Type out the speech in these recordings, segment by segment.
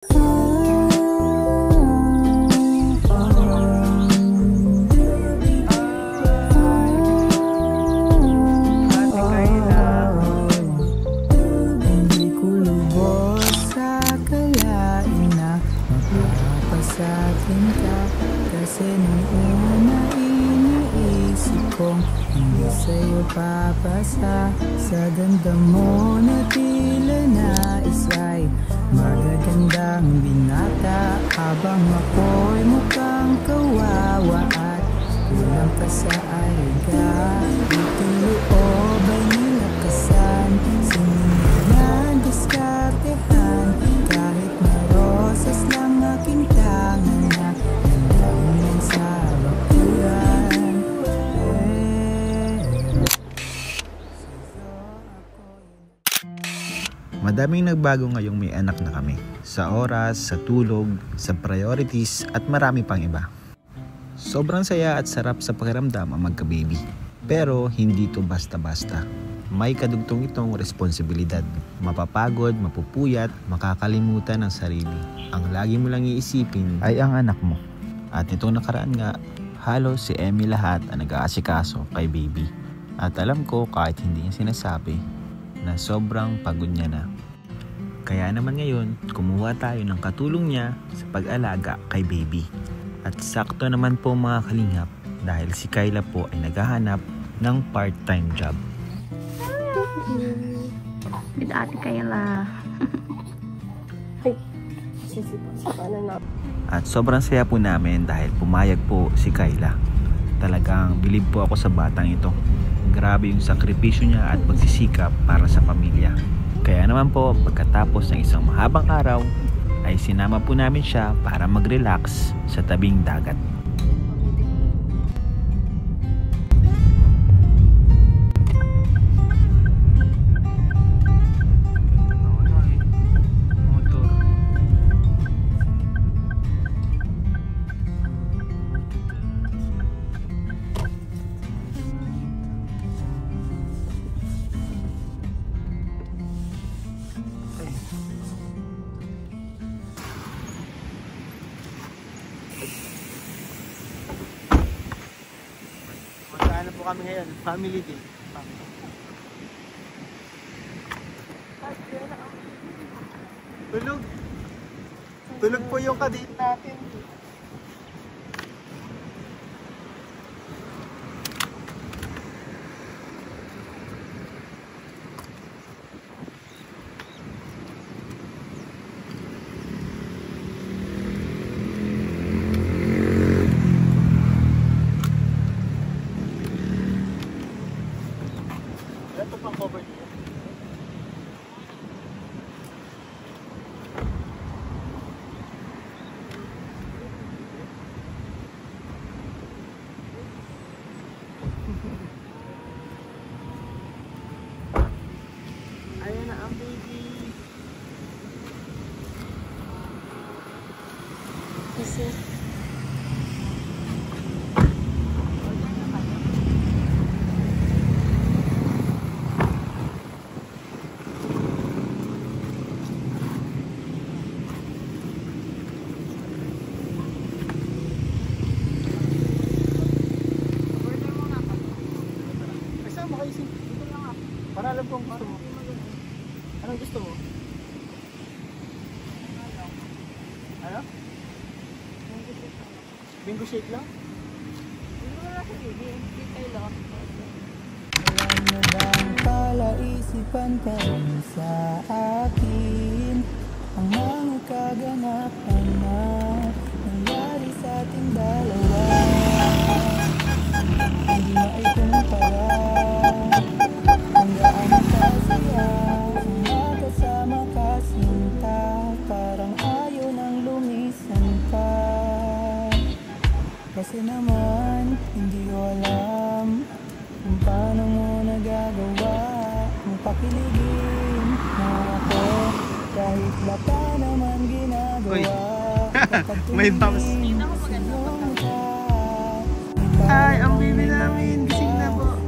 Hindi sa'yo papasa sa ganda mo na tila nais ay magagandang binata. Habang ako'y mukhang kawawa at kulang ka sa ariga. Dito loob ay nilakasan, sinunod na diskartehan. Kahit na rosas lang aking tangan na nandang sa bakuran. Madaming nagbago ngayong may anak na kami. Sa oras, sa tulog, sa priorities at marami pang iba. Sobrang saya at sarap sa pakiramdam ang magka-baby. Pero hindi to basta-basta. May kadugtong itong responsibilidad. Mapapagod, mapupuyat, makakalimutan ang sarili. Ang lagi mo lang iisipin ay ang anak mo. At nitong nakaraan nga, halos si Emmy lahat ang nag-aasikaso kay baby. At alam ko kahit hindi niya sinasabi na sobrang pagod niya na. Kaya naman ngayon, kumuha tayo ng katulong niya sa pag-alaga kay baby. At sakto naman po mga kalingap dahil si Kayla po ay naghahanap ng part-time job. With Ate Kayla. At sobrang saya po namin dahil pumayag po si Kayla. Talagang bilib po ako sa batang ito. Grabe yung sakripisyo niya at pagsisikap para sa pamilya. Kaya naman po, pagkatapos ng isang mahabang araw, ay sinama po namin siya para mag-relax sa tabing dagat. Ano po kami ngayon? Family day. Tulog. Tulog po yung kadate natin. Ito pang cover niya. Ayan na ang baby. Kasi para alam kung gusto mo. Anong gusto mo? Ano? Bingo shake lang? Bingo lang sa baby. Hindi kayo lang. Alam mo bang palaisipan ka rin sa akin ang mga kaganapan na nangyari sa ating dalawa. Hindi maikumpara kung gaano kasaya ang magkasama kasinta. Parang ayaw nang lumisan pa. Kasi naman hindi ko alam kung paano mo nagagawa ang pakiligin na ako kahit bata naman ginagawa. May bounce. Ay, ang baby namin. Gising na po.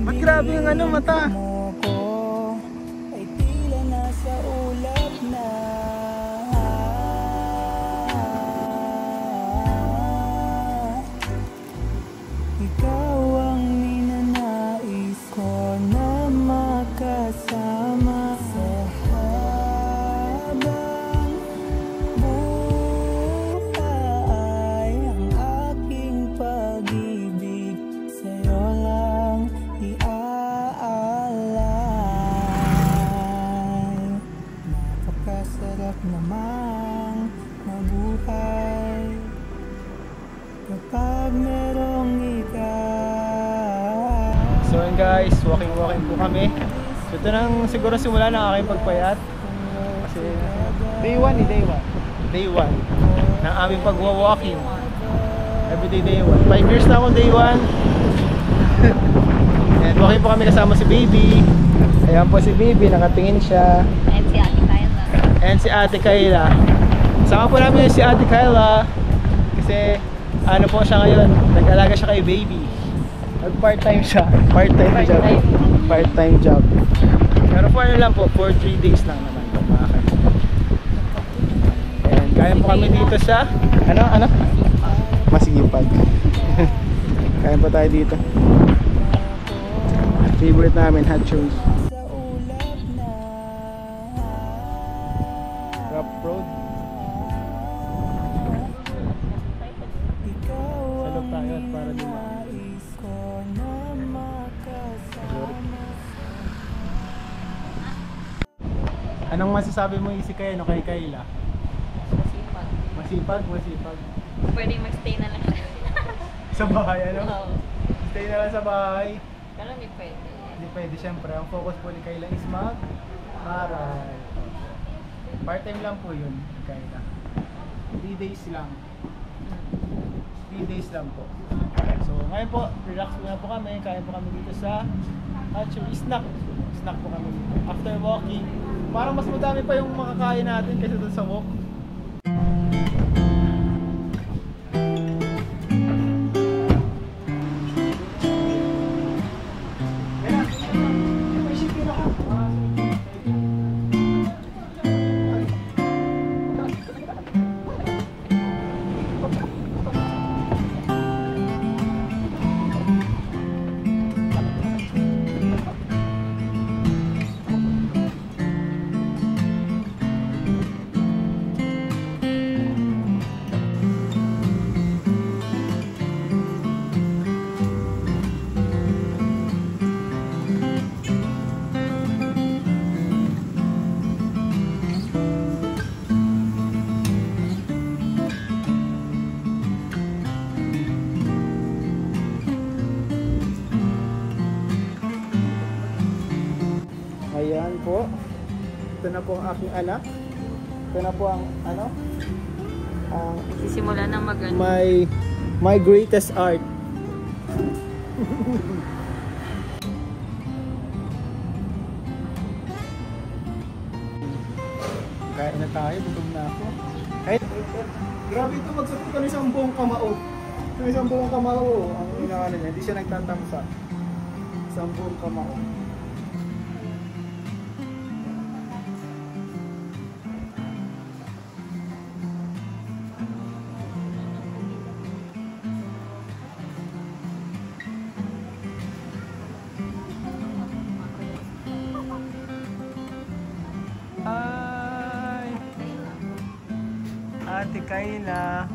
Ba't grabe yung ano, mata? Ay tila nasa ulap na. mabuhay kapag merong ikaw. So yun guys, walking po kami. So ito nang siguro simula ng aking pagpayat. Kasi day 1 Day 1 ng aming pagwa-walking. Everyday day 1. 5 years na akong day 1. And walking po kami kasama si Baby. Ayan po si Baby, nakatingin siya. And si Ate Kyla. And si Ate Kyla. Sama po namin si Ate Kyla. Kasi ano po siya ngayon, nag-alaga siya kay Baby. Nag-part-time siya. Part-time job. Pero for ano lang po, for 3 days lang naman po mga kaibigan. And kaya po kami dito sa ano? Masipag. Kaya po tayo dito. Favorite namin, hot shoes. Sa ulap na Rough road. ikaw Salog tayo at para din nais ko na makasama. Anong masasabi mo si Kayla kay Kayla? Masipag. Masipag. Pwede mag-stay na lang siya. Sa bahay, ano? Oo. Stay na lang sa bahay. Pero hindi pwede. Hindi pwede, syempre. Ang focus po ni Kayla is mag-aral. Part-time lang po yun, Kayla. 3 days lang. 3 days lang po. So, ngayon po, relax muna po kami. Kain po kami dito sa actually, snack. Snack po kami dito. After walking, parang mas madami pa yung makakain natin kaysa doon sa walk. Ayan po. Ito na po ang aking anak. Ito na po ang ano? Ang Sisimula na my greatest art. Kaya na tayo, bugog na ako. Ay, grabe ito, magsapit ka ng isang buong kamao. Ito isang buong kamao. Ang inaano niya, hindi siya nagtatamsa. Isang buong kamao. Hi! Ate Kayla.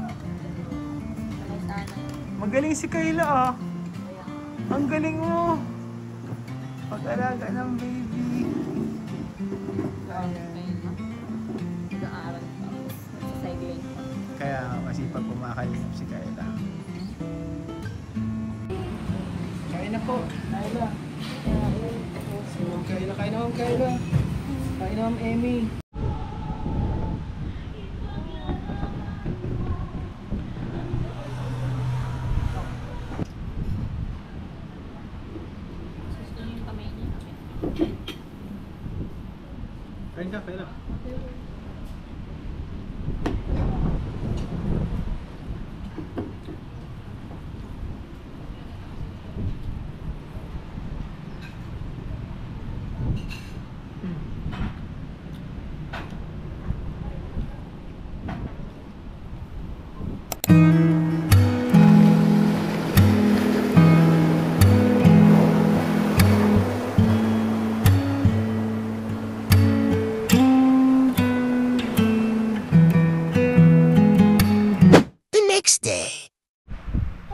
Magaling si Kayla ah. Ang galing mo. Pag-alaga ng baby. Nag-aaral pa. Cycling pa. Kaya masipag kumakalinap si Kayla. Kain na po. Kayla. Kayla, kain na Ma'am Kayla. Kain na Ma'am Emmy. Kain ka, Kayla.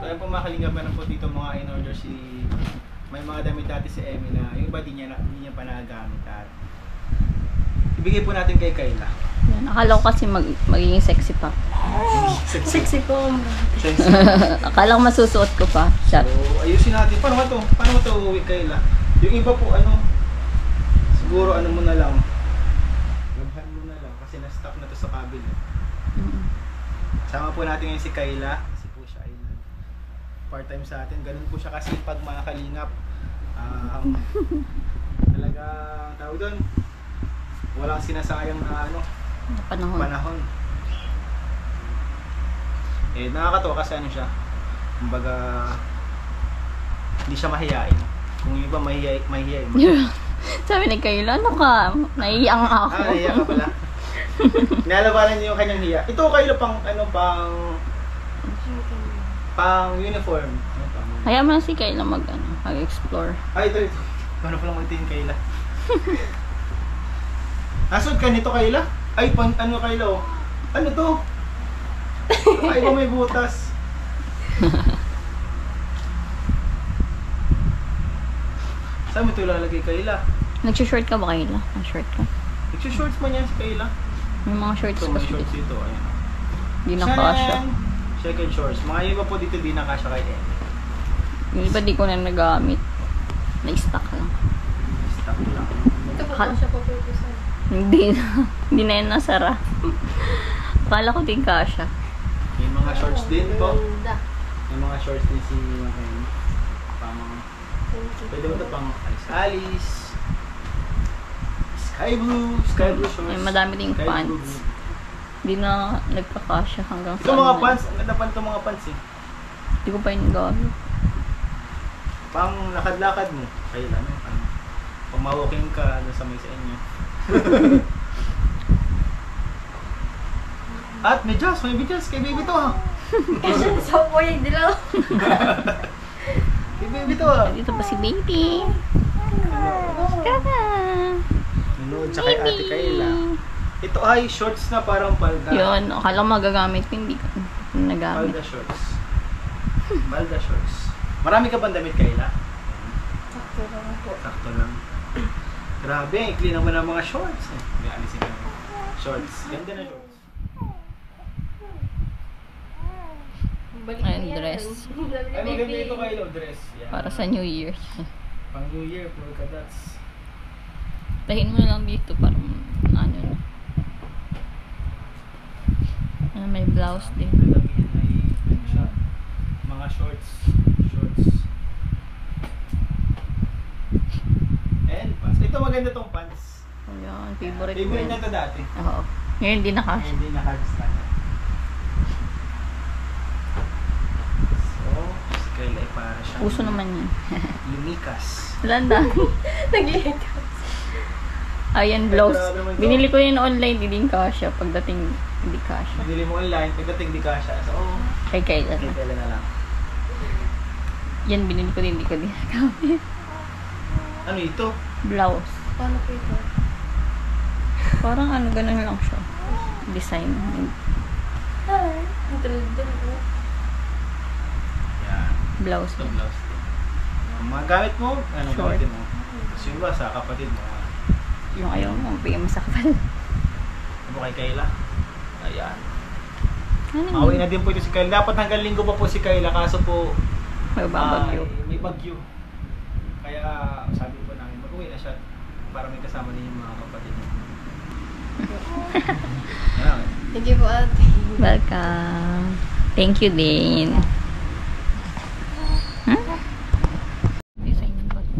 So ayun po mga kalingap, meron po dito mga in-order si... May mga damit dati si Emmy na yung iba di niya pa nagagamit at ibigay po natin kay Kayla. Yan. Akala ko kasi magiging sexy pa. Sexy po. Akala ko masusuot ko pa. Shot. So, ayusin natin. Paano ba to? Paano ba to uwi, Kayla? Yung iba po, siguro mo na lang. Labhan mo na lang kasi na-stop na to sa kabila. Sama po natin ngayon si Kayla. Kasi po siya ay part-time sa atin. Ganun po siya kasi pag mga kalingap. Talagang tawag doon. Walang sinasayang na panahon. Nakakatawa kasi siya. Kumbaga, hindi siya mahihain. Kung yung iba mahihain. Sabi ni Kayla, ano ka? Naiiyang ako. Nahiya ka pala. Nalabanan niyo yung kanyang hiya. Ito Kayla pang uniform. Hayaan mo na si Kayla mag-explore. Ito. Paano pala magtingin Kayla? Nasod ka nito Kayla? Kayla oh? Ano to? Ay ba may butas? Saan mo ito lalagay Kayla? Nag-short ka ba Kayla? Nag-short ka? Nag-shorts man yan si Kayla. May mga shorts Ito pa may siya. shorts dito. Ayan. Hindi na kasha. Second shorts. Mga iba po dito di na kasha kay Ed. Yung iba di ko na nagamit. Na-stock lang. Stock lang. Ito po siya po po. Hindi na. Hindi na yan nasara. Akala ko din kasha. May mga shorts din po. Ganda. May mga shorts din si pwede mo ito pang alis-alis. Sky blue shorts. May madami ding Sky blue. pants. Hindi na nagkakasya hanggang Ito mga pants, ang ganda pa nito mga pants eh. Hindi ko pa yung gamit. Pang lakad-lakad mo. Kaya pang ma-walking ka sa may sa inyo. At may bidyas kay baby to ha. Kasi sa po yung dilaw. Kay baby to ha. Dito pa si baby. Kaka. Tsaka kay ate Kayla. Ito ay shorts na parang palda. Yun, akala ko magagamit ko, hindi ko nagamit. Palda shorts. Palda shorts. Marami ka bang damit Kayla? Sakto lang po. Sakto lang. Grabe, ikli naman ang mga shorts. May alisin ka. Shorts. Ganda na shorts. Ayun, dress. Ay, maganda ito Kayla, dress. Yan. Para sa New Year. Pang New Year, polka dots. Tahin mo lang dito para may blouse din. Lalagyan ay siya. Mga shorts. And pants. Ito maganda tong pants. Ayan, favorite ko Favorite yun. niya ito dati. Oo. Ngayon hindi na kasha. Hindi nakagsta na. So, si Kayla ay para siya. Puso naman yan. Lumikas. Wala na. Naglilit ka. Ayan, blouse. Grabe naman to. Binili ko yun online, hindi din kasha. Pagdating, hindi kasha. Binili mo online, pagdating di ka siya. So, Kay Kayla. kay Kayla na lang. Yan, binili ko din, hindi ko din nagamit. Ano ito? Blouse. Paano po ito? Parang ganun lang siya. Design. Ay, ang tulad po. Yan. Blouse. Ito blouse din. Ang mga gamit mo, anong Short. gamitin mo? Kasi yung iba sa kapatid mo. Yung ayaw mo, bigyan mo sa kapal. Ano kay Kayla? Ayan. Ano Mauwi na din po ito si Kayla. Dapat hanggang linggo pa po si Kayla. Kaso po, May babagyo. may bagyo. Kaya sabi po namin, mag-uwi na siya para may kasama din yung mga kapatid niya. Ayan. Thank you po ate. Welcome. Thank you din.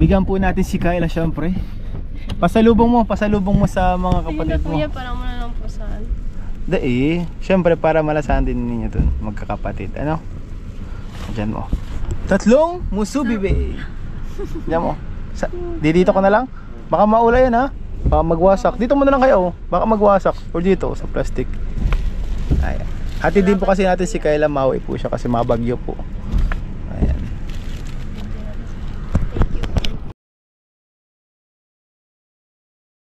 Bigyan po natin si Kayla syempre. Pasalubong mo sa mga kapatid mo. Kuya, parang mo na lang po saan. Syempre para malasahan din ninyo dun, magkakapatid. Ano? Diyan mo. Tatlong musubi be. Diyan mo. Dito ko na lang. Baka maula yan ha. Baka magwasak. Dito mo na lang kayo. Baka magwasak. O dito sa plastic. Ayan. Hati din po kasi natin si Kayla, mauwi po siya kasi mabagyo po.